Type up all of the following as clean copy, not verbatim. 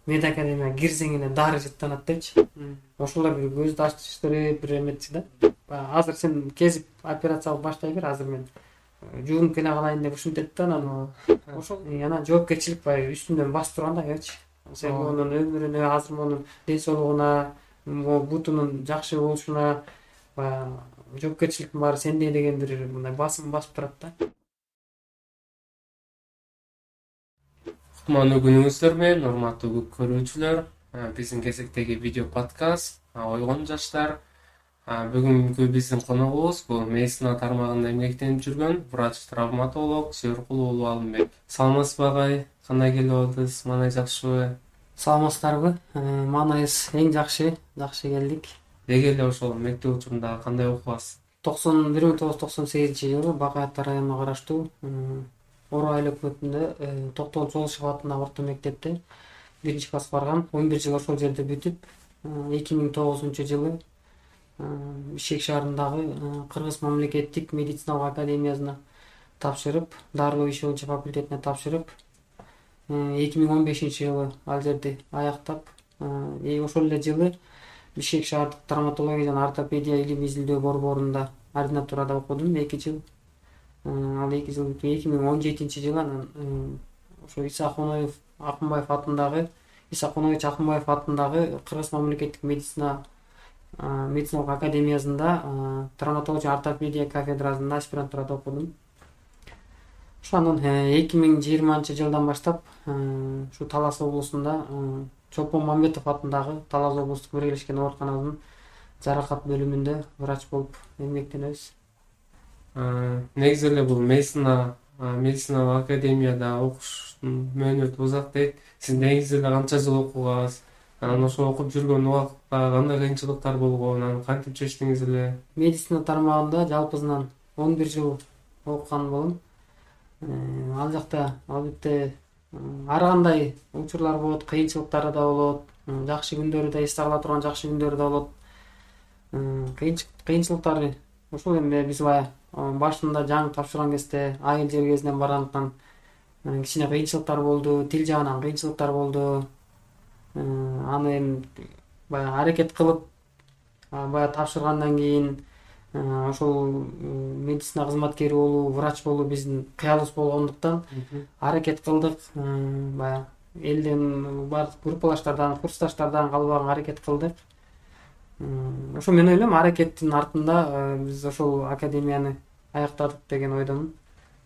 медакадемияга кирсең эле дары жыттанат депчи. Ошолор бир көздү ачтырып бир эметчи да. Азыр сен кезип операция кылып баштай бер, азыр мен жуунуп эле калайын деп ушинтет да, анан ошол анан жоопкерчилик баягы үстүмдөн басып тургандайчы. Сен монун өмүрүнө, азыр монун ден соолугуна, бутунун жакшы болушуна баягы жоопкерчиликтин баары сенде деген бир мындай басым басып турат да. Кутмандуу күнүңүздөр менен, урматтуу көрүүчүлөр. Биздин кезектеги видео подкаст Ойгон жаштар. Бүгүнкү биздин коногубуз бул медицина тармагында эмгектенип жүргөн врач-травматолог Сүйөркул уулу Алымбек. Саламатсызбы агай? Кандай келип атасыз? Маанай жакшыбы? Саламатсыздарбы? Маанайыбыз эң жакшы келдик. Деги эле ошол мектеп учурунда кандай окугасыз? 1998-жылы Бакай Ата районуна караштуу Ороо айыл өкмөтүндө Токтогул Чогулушев атындагы орто мектепте 1-класска баргам. 11 жыл ошол жерде бүтүп, 2009-жылы Бишкек шаарындагы Кыргыз мамлекеттик медициналык академиясына тапшырып, дарылоо иши боюнча факультетине тапшырып, 2015-жылы ал жерди аяктап, ошол эле жылы Бишкек шаардык травматология жана ортопедия илим изилдөө борборунда ординатурада окудум 2 жыл. Ал 2 жыл 2017-жылы анан ошо Иса Акунбаев атындагы Кыргыз мамлекеттик медициналык академиясында травматология жана ортопедия кафедрасында аспирантурада окудум. Ошондон 2020-жылдан баштап ушу Талас облусунда Чолпон Мамбетов атындагы Талас облустук биргелешкен оорукананын жаракат бөлүмүндө врач болуп эмгектенебиз. Негизи эле бул медициналык академияда окуштун мөөнөтү узак дейт. Сиз негизи эле канча жыл окугансыз? Анан ошо окуп жүргөн убакытта кандай кыйынчылыктар болгон, анан кантип чечтиңиз эле? Медицина тармагында жалпысынан 11 жыл окуган болом. Ал жакта албетте ар кандай учурлар болот, кыйынчылыктары да болот, жакшы күндөрү да, эсте кала турган жакшы күндөрү да болот. Кыйынчылыктары ошол эми биз баягы башында жаңы тапшырган кезде айыл жер кезинен баргандыктан кичине кыйынчылыктар болду, тил жагынан кыйынчылыктар болду. Аны эми баягы аракет кылып баягы тапшыргандан кийин ошол медицина кызматкери болуу, врач болуу биздин кыялыбыз болгондуктан аракет кылдык. Баягы элден бар группалаштардан, курсташтардан калбаган аракет кылдык. Ошо мен ойлойм, аракеттин артында биз ошол академияны аяктадык деген ойдомун.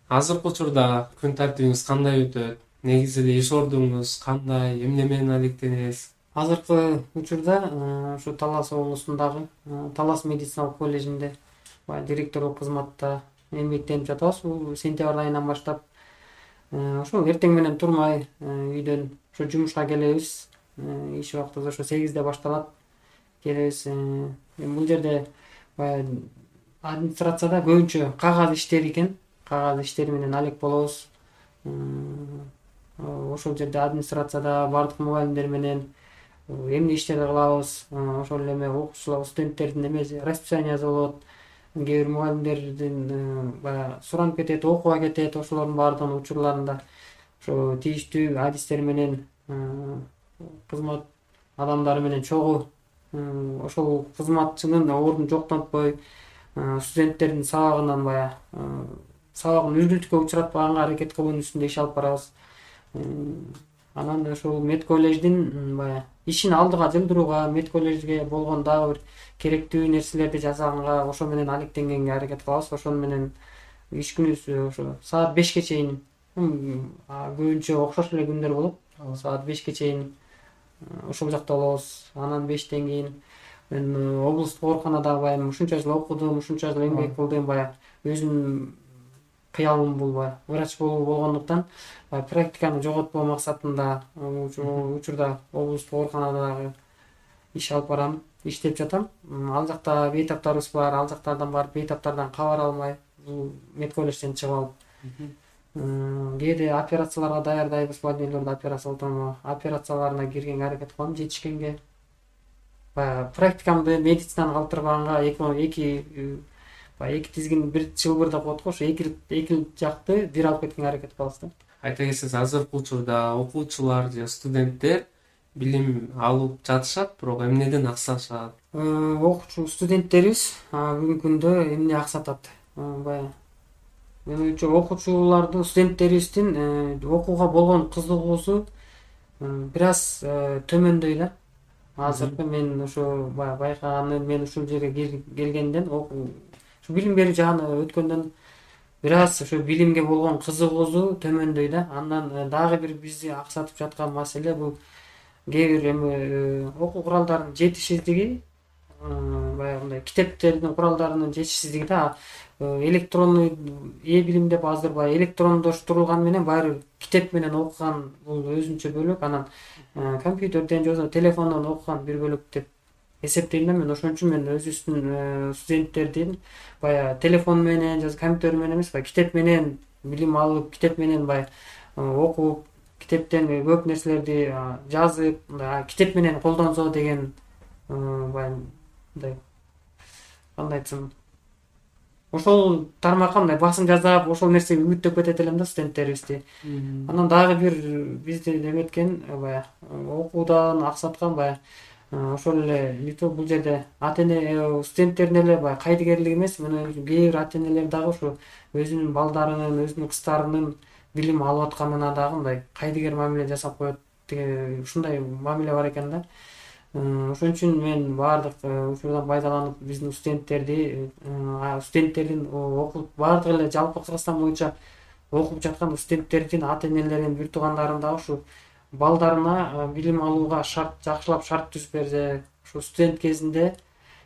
Азыркы учурда күн тартибиңиз кандай өтөт? Негизи эле иш ордуңуз кандай? Эмне менен алектенесиз? Азыркы учурда ушу Талас облусундагы Талас медициналык коллежинде директорлук кызматта эмгектенип жатабыз. Бул сентябрь айынан баштап. Ошол эртең менен турмай үйдөн ошо жумушка келебиз. Иш убактыбыз ошо 8-де башталат. Келебиз. Бул жерде администрацияда көбүнчө кагаз иштери экен. Кагаз иштери менен алек болобуз. Ошол жерде администрацияда бардык мугалимдер менен эмне иштерди кылабыз, ошол эме окуучулар, студенттердин эмеси, расписаниясы болот. Кээ бир мугалимдердин баягы суранып кетет, окуга кетет, ошолордун баардыгын учурларында ошо тийиштүү адистер менен кызмат адамдары менен чогуу ошол кызматчынын ордун жоктотпой, студенттердин сабагынан баягы сабагын үзгүлтүккө учуратпаганга аракет кылуунун үстүндө иш алып барабыз. Анан ошол мед коллеждин баягы ишин алдыга жылдырууга, мед коллежге болгон дагы бир керектүү нерселерди жасаганга, ошо менен алектенгенге аракет кылабыз. Ошону менен иш күнүбүз ошо саат 5ке чейин, көбүнчө окшош эле күндөр болот. Саат 5ке чейин ошол жакта болобуз. Анан 5тен кийин мен облустук ооруканада баягы ушунча жыл окудум, ушунча жыл эмгек кылдым, баягы өзүмдүн кыялым бул баягы врач болуу болгондуктан практиканы жоготпоо максатында учурда облустук ооруканада дагы иш алып барам, иштеп жатам. Ал жакта бейтаптарыбыз бар, ал жактардан барып бейтаптардан кабар алмай, бул мед коллежден чыгып алып кээде операцияларга даярдайбыз, больнойлорду операцияларына киргенге аракет кылам жетишкенге. Баягы практикамды медицинаны калтырбаганга эки тизгин бир чылбырда коет го, ошо эки жакты бир алып кеткенге аракет кылабыз да. Айта кетсеңиз, азыркы учурда окуучулар же студенттер билим алып жатышат, бирок эмнеден аксашат? Окуучу студенттерибиз бүгүнкү күндө эмне аксатат? Баягы менин оюмча окуучулардын, студенттерибиздин окууга болгон кызыгуусу бир аз төмөндөй да. Азыркы мен ошо байкаганы, мен ушул жерге келгенден, ушу билим берүү жагына өткөндөн бир аз ошо билимге болгон кызыгуусу төмөндөй да. Андан дагы бир бизди аксатып жаткан маселе бул кээ бир эми окуу куралдарынын жетишсиздиги, баягындай китептердин куралдарынын жетишсиздиги да. Электронный билим деп азыр баягы электрондоштурулган менен баары китеп менен окуган бул өзүнчө бөлөк, анан компьютерден же болбосо телефондон окуган бир бөлөк деп эсептейм да мен. Ошон үчүн мен өзүбүздүн студенттердин баягы телефон менен же компьютер менен эмес, баягы китеп менен билим алып, китеп менен баягы окуп, китептен көп нерселерди жазып, китеп менен колдонсо деген баягы мындай кандай айтсам, ошол тармакка мындай басым жасап, ошол нерсеге үгүттөп кетет элем да студенттерибизди. Анан дагы бир бизди неметкен, баягы окуудан аксаткан баягы ошол эле нетип бул жерде ата-эне студенттердин эле баягы кайдыгерлиги эмес, мен кээ бир ата-энелер дагы ушу өзүнүн балдарынын, өзүнүн кыздарынын билим алып атканына дагы мындай кайдыгер мамиле жасап коет деген ушундай мамиле бар экен да. Ошон үчүн мен баардык учурдан пайдаланып биздин студенттердин окуп, баардык эле жалпы Кыргызстан боюнча окуп жаткан студенттердин ата-энелерин, бир туугандарын дагы ушу балдарына билим алууга жакшылап шарт түзүп берсе, ушу студент кезинде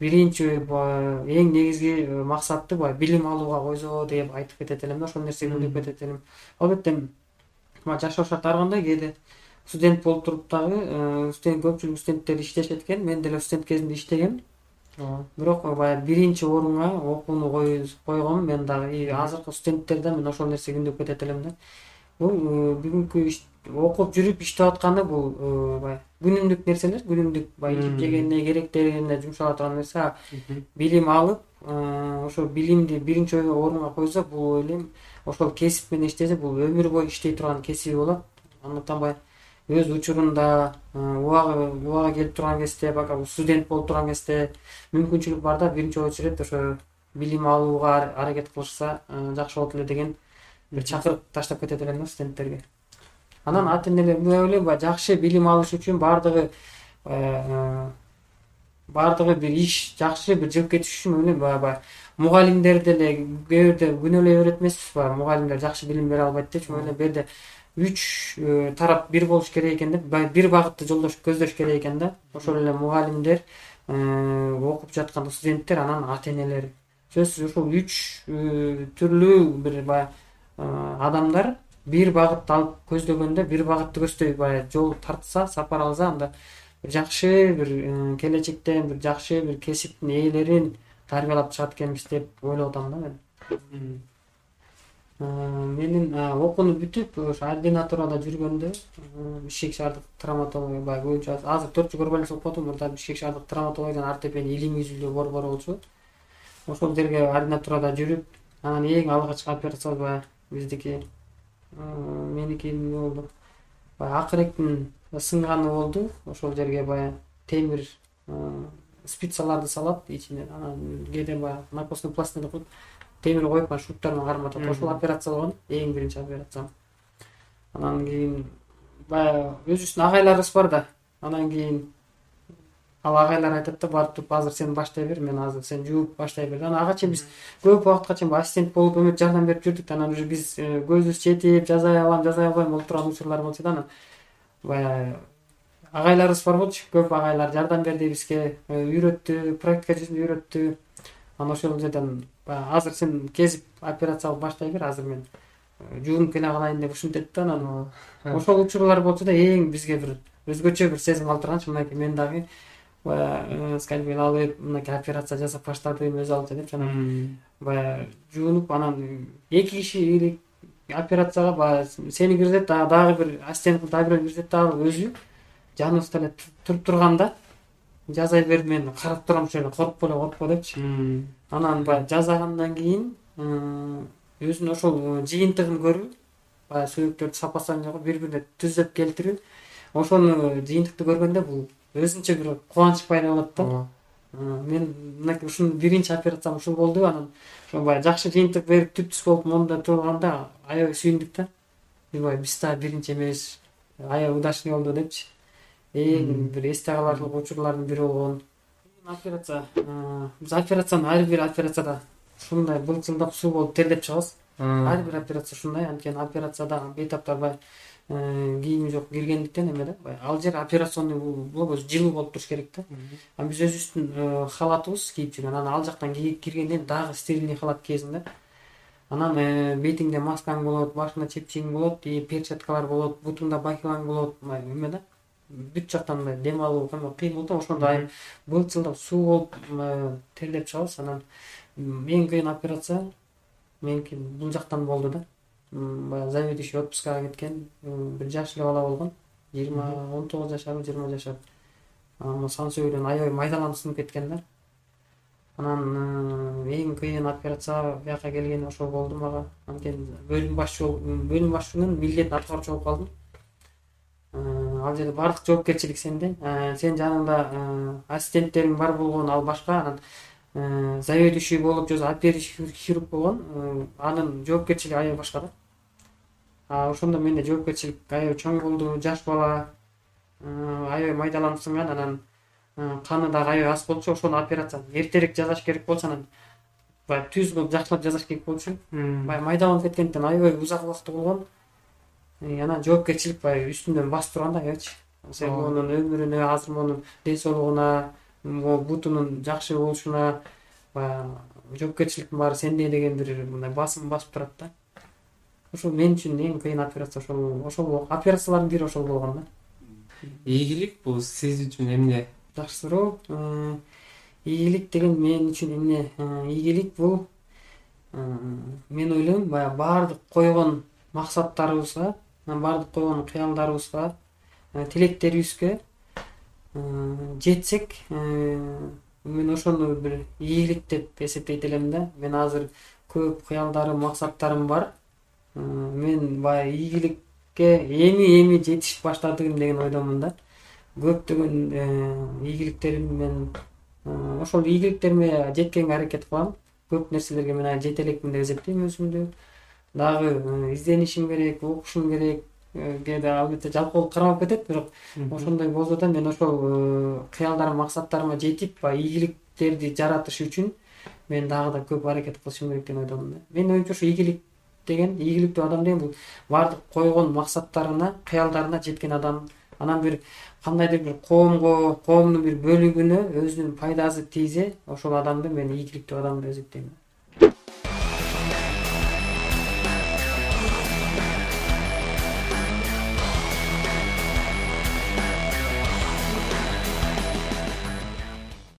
биринчи эң негизги максатты баягы билим алууга койсо деп айтып кетет элем да. Ошол нерсеге үгүттөп кетет элем. Албетте жашоо шарты ар кандай, кээде студент болуп туруп дагы көпчүлүк студенттер иштешет экен. Мен деле студент кезинде иштегем. Бирок баягы биринчи орунга окууну койгом. Мен дагы азыркы студенттерде мен ошол нерсеге үгүттөп кетет элем да. Бул бүгүнкү окуп жүрүп иштеп атканы бул баягы күнүмдүк нерселер, күнүмдүк баягы жеп жегенине, керектерине жумшала турган нерсе. Билим алып, ошол билимди биринчи орунга койсо, бул ойлойм ошол кесип менен иштесе, бул өмүр бою иштей турган кесиби болот. Андыктан баягы өз учурунда убагы келип турган кезде, бака студент болуп турган кезде мүмкүнчүлүк бар да, биринчи очередь ошо билим алууга аракет кылышса жакшы болот эле деген бир чакырык таштап кетет элем да студенттерге. Анан ата-энелер мен ойлойм баягы жакшы билим алыш үчүн баардыгы бир иш жакшы бир жүрүп кетиш үчүн ойлойм баягы мугалимдер деле кээ бирде күнөөлөй берет эмеспизби? Мугалимдер жакшы билим бере албайт депчи. Ойлойм бу жерде үч тарап бир болуш керек экен деп, бир багытты көздөш керек экен да. Ошол эле мугалимдер, окуп жаткан студенттер, анан ата-энелер. Сөзсүз ушул үч түрлүү бир баягы адамдар бир багытты алып көздөгөндө, бир багытты көздөй баягы жол тартса, сапар алса, анда бир жакшы бир келечектен бир жакшы бир кесиптин ээлерин тарбиялап чыгат экенбиз деп ойлоп атам да мен. Менин окууну бүтүп ошо ординатурада жүргөндө Бишкек шаардык травматология баягы боюнча азыр 4 жыл көрбөлүк окуп атам. Мурда Бишкек шаардык травматология жана ортопедия илимий изилдөө борбору болчу. Ошол жерге ординатурада жүрүп, анан эң алгачкы операция баягы биздики меники эмне болду? Баягы акыректин сынганы болду. Ошол жерге баягы темир спицаларды салат ичине, анан кээде баягы напускный пластина деп коет. Темир коюп, шуруттар менен карматат. Ошол операция болгон, эң биринчи операция. Анан кийин баягы өзүбүздүн агайларыбыз бар да. Анан кийин ал агайлар айтат да, барып туруп азыр сен баштай бер, мен азыр сен жууп баштай бер. Анан ага чейин биз көп убакытка чейин ассистент болуп өмөт жардам берип жүрдүк. Анан уже биз көзүбүз жетип, жазай алам, жазай албайм болуп турган учурлар болчу да. Анан баягы агайларыбыз бар болчу. Көп агайлар жардам берди бизге, үйрөттү, практика жүзүндө үйрөттү. Анан ошол жерден азыр сен кезип операция кылып баштай бер, азыр мен жуунуп келе калайын деп ушинтет да. Анан ошол учурлар болчу да, эң бизге бир өзгөчө бир сезим калтырганчы. Мынакей мен дагы баягы скальпель алып, мынакей операция жасап баштадым өз алдынча депчи. Анан баягы жуунуп, анан эки киши операцияга баягы сени киргизет, дагы бир ассистент кылып дагы бирөө киргизет да, өзү жаныбызда эле туруп турганда жазай бер, мен карап турам ошол жерде, коркпо депчи. Анан баягы жазагандан кийин өзүнүн ошол жыйынтыгын көрүү, баягы сөөктөрдү сапасынан бири-бирине түзөп келтирүү, ошону жыйынтыкты көргөндө бул өзүнчө бир кубаныч пайда болот да. Ооба. Мен мынакей ушул биринчи операциям ушул болду. Анан ошо баягы жакшы жыйынтык берип түп-түз болуп моунда турганда аябай сүйүндүк да. Биз да биринчи эмес, аябай удачный болду депчи. Эң бир эсте каларлык учурлардын бири болгон операция. Биз операцияны ар бир операцияда ушундай былчылдап суу болуп терлеп чыгабыз. Ар бир операция ушундай. Анткени операцияда бейтаптар баягы кийими жок киргендиктен эме да. Ал жер операционный блок өзү жылуу болуп туруш керек да. Биз өзүбүздүн халатыбыз кийип жүргөн. Анан ал жактан киргенден дагы стерильный халат кийесиң да. Анан бетиңде маскаң болот, башыңда чепчигиң болот, перчаткалар болот, бутуңда бахилаң болот, эме да. Бүт жактан дем алуу кыйын болот да. Ошондо былчылдап суу болуп терлеп чыгабыз. Анан эң кыйын операция меники бул жактан болду да. Баягы заведующий отпускага кеткен бир жашлуу бала болгон. 19 жашар, 20 жашар. Анан сан сөйдөн аябай майдаланып сынып кеткен да. Анан эң кыйын операция бияка келгени ошол болду мага. Анткени бөлүм башчынын милдетин аткаруучу болуп калдым. Ал жерде бардык жоопкерчилик сенде. Сен жаныңда ассистенттериң бар болгон, ал башка. Анан заведующий болуп же оперирующий хирург болгон, анын жоопкерчилиги аябай башка да. Ошондо менде жоопкерчилик аябай чоң болду. Жаш бала аябай майдаланып сынган. Анан каны дагы аябай аз болчу. Ошону операция эртерээк жасаш керек болчу. Анан баягы түз кылып жакшылап жасаш керек болчу. Баягы майдаланып кеткендиктен аябай узак убакыт болгон. Анан жоопкерчилик баягы үстүмдөн басып турган да, эчи. Сен монун өмүрүнө, азыр монун ден соолугуна, бутунун жакшы болушуна баягы жоопкерчиликтин баары сенде деген бир мындай басым басып турат да. Ошол мен үчүн эң кыйын операция ошол операциялардын бири ошол болгон да. Ийгилик бул сиз үчүн эмне? Жакшы суроо. Ийгилик деген мен үчүн эмне? Ийгилик бул мен ойлойм баягы баардык койгон максаттарыбызга, баардык койгон кыялдарыбызга, тилектерибизге жетсек, мен ошону бир ийгилик деп эсептейт элем да. Мен азыр көп кыялдарым, максаттарым бар. Мен баягы ийгиликке эми жетишип баштадым деген ойдомун да. Көптөгөн ийгиликтерим мен ошол ийгиликтериме жеткенге аракет кылам. Көп нерселерге мен жете элекмин деп эсептейм өзүмдү. Дагы изденишим керек, окушум керек. Кээде албетте жалкоолук кармап кетет, бирок ошондой болсо да мен ошол кыялдарым, максаттарыма жетип, ийгиликтерди жаратыш үчүн мен дагы да көп аракет кылышым керек деген ойдомун да. Менин оюмча ошо ийгиликтүү адам деген бул баардык койгон максаттарына, кыялдарына жеткен адам. Анан бир кандайдыр бир коомдун бир бөлүгүнө өзүнүн пайдасы тийсе, ошол адамды мен ийгиликтүү адам деп эсептейм.